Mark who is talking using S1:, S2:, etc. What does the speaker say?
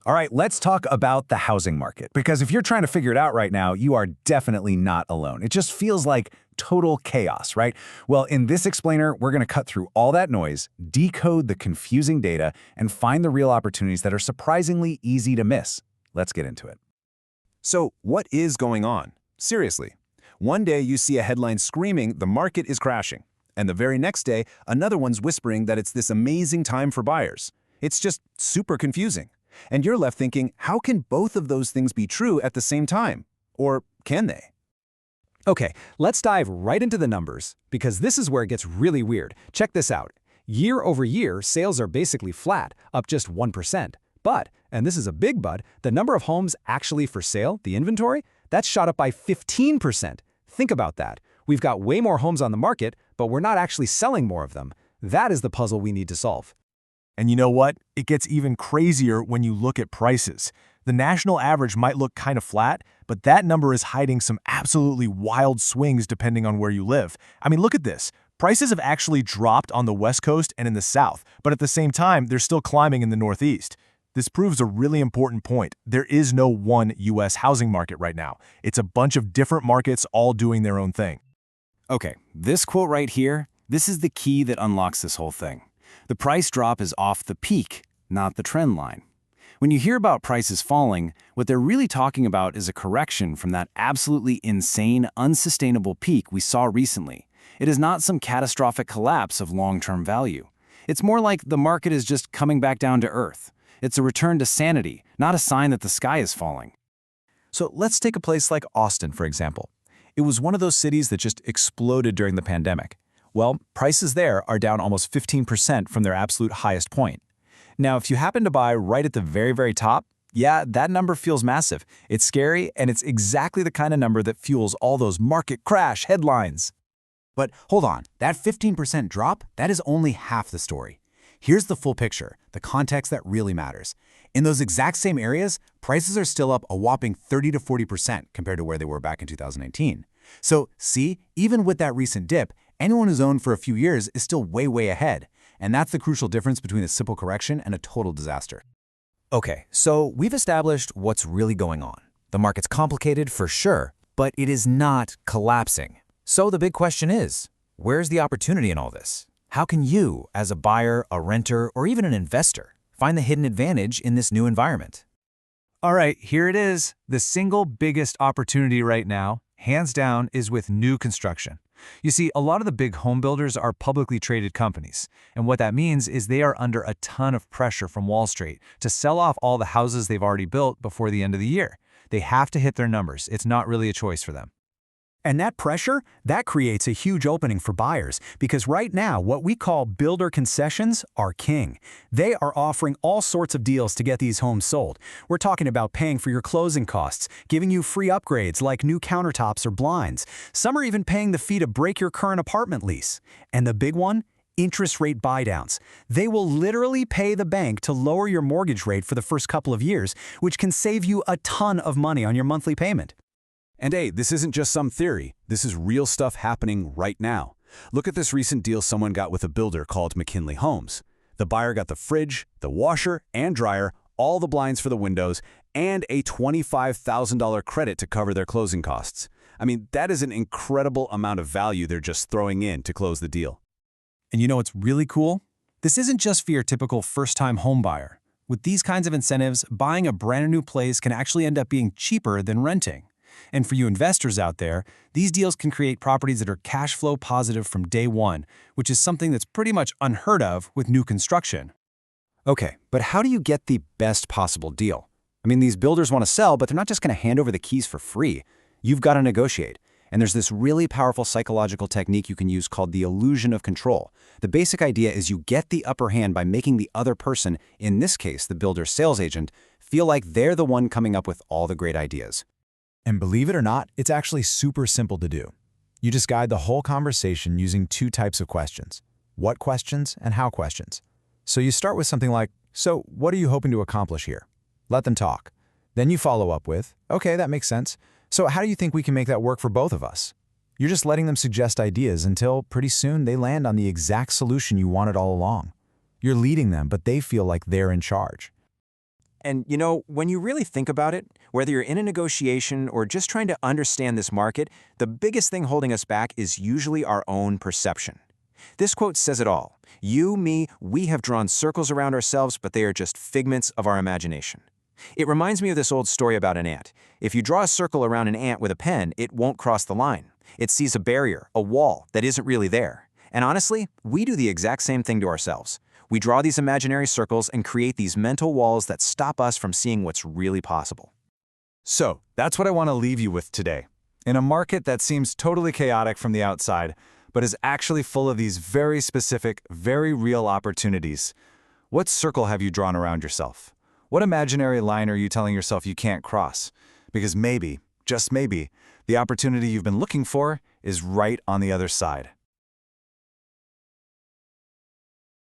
S1: All right, let's talk about the housing market, because if you're trying to figure it out right now, you are definitely not alone. It just feels like total chaos, right? Well, in this explainer, we're going to cut through all that noise, decode the confusing data, and find the real opportunities that are surprisingly easy to miss. Let's get into it.
S2: So, what is going on? Seriously. One day you see a headline screaming the market is crashing, and the very next day, another one's whispering that it's this amazing time for buyers. It's just super confusing. And you're left thinking, how can both of those things be true at the same time? Or can they?
S3: Okay, let's dive right into the numbers, because this is where it gets really weird. Check this out. Year over year, sales are basically flat, up just 1%. But, and this is a big but, the number of homes actually for sale, the inventory, that's shot up by 15%. Think about that. We've got way more homes on the market, but we're not actually selling more of them. That is the puzzle we need to solve.
S4: And you know what? It gets even crazier when you look at prices. The national average might look kind of flat, but that number is hiding some absolutely wild swings depending on where you live. I mean, look at this. Prices have actually dropped on the West Coast and in the South, but at the same time, they're still climbing in the Northeast. This proves a really important point. There is no one U.S. housing market right now. It's a bunch of different markets all doing their own thing.
S5: Okay, this quote right here, this is the key that unlocks this whole thing. The price drop is off the peak, not the trend line. When you hear about prices falling, what they're really talking about is a correction from that absolutely insane, unsustainable peak we saw recently. It is not some catastrophic collapse of long-term value. It's more like the market is just coming back down to earth. It's a return to sanity, not a sign that the sky is falling.
S1: So let's take a place like Austin, for example. It was one of those cities that just exploded during the pandemic. Well, prices there are down almost 15% from their absolute highest point. Now, if you happen to buy right at the very, very top, yeah, that number feels massive. It's scary, and it's exactly the kind of number that fuels all those market crash headlines.
S6: But hold on, that 15% drop, that is only half the story. Here's the full picture, the context that really matters. In those exact same areas, prices are still up a whopping 30 to 40% compared to where they were back in 2019. So, see, even with that recent dip, anyone who's owned for a few years is still way, way ahead. And that's the crucial difference between a simple correction and a total disaster.
S1: Okay, so we've established what's really going on. The market's complicated for sure, but it is not collapsing. So the big question is, where's the opportunity in all this? How can you, as a buyer, a renter, or even an investor, find the hidden advantage in this new environment?
S4: All right, here it is. The single biggest opportunity right now, hands down, is with new construction. You see, a lot of the big home builders are publicly traded companies, and what that means is they are under a ton of pressure from Wall Street to sell off all the houses they've already built before the end of the year. They have to hit their numbers. It's not really a choice for them.
S3: And that pressure, that creates a huge opening for buyers, because right now, what we call builder concessions are king. They are offering all sorts of deals to get these homes sold. We're talking about paying for your closing costs, giving you free upgrades like new countertops or blinds. Some are even paying the fee to break your current apartment lease. And the big one? Interest rate buydowns. They will literally pay the bank to lower your mortgage rate for the first couple of years, which can save you a ton of money on your monthly payment.
S2: And hey, this isn't just some theory. This is real stuff happening right now. Look at this recent deal someone got with a builder called McKinley Homes. The buyer got the fridge, the washer and dryer, all the blinds for the windows, and a $25,000 credit to cover their closing costs. I mean, that is an incredible amount of value they're just throwing in to close the deal.
S3: And you know what's really cool? This isn't just for your typical first-time home buyer. With these kinds of incentives, buying a brand new place can actually end up being cheaper than renting. And for you investors out there, these deals can create properties that are cash flow positive from day one, which is something that's pretty much unheard of with new construction.
S5: Okay, but how do you get the best possible deal? I mean, these builders want to sell, but they're not just going to hand over the keys for free. You've got to negotiate. And there's this really powerful psychological technique you can use called the illusion of control. The basic idea is you get the upper hand by making the other person, in this case the builder's sales agent, feel like they're the one coming up with all the great ideas.
S1: And believe it or not, it's actually super simple to do. You just guide the whole conversation using two types of questions: what questions and how questions. So you start with something like, so what are you hoping to accomplish here? Let them talk. Then you follow up with, okay, that makes sense. So how do you think we can make that work for both of us? You're just letting them suggest ideas until pretty soon they land on the exact solution you wanted all along. You're leading them, but they feel like they're in charge. And you know, when you really think about it, whether you're in a negotiation or just trying to understand this market, the biggest thing holding us back is usually our own perception. This quote says it all. You, me, we have drawn circles around ourselves, but they are just figments of our imagination. It reminds me of this old story about an ant. If you draw a circle around an ant with a pen, it won't cross the line. It sees a barrier, a wall, that isn't really there. And honestly, we do the exact same thing to ourselves. We draw these imaginary circles and create these mental walls that stop us from seeing what's really possible.
S2: So, that's what I want to leave you with today. In a market that seems totally chaotic from the outside, but is actually full of these very specific, very real opportunities, what circle have you drawn around yourself? What imaginary line are you telling yourself you can't cross? Because maybe, just maybe, the opportunity you've been looking for is right on the other side.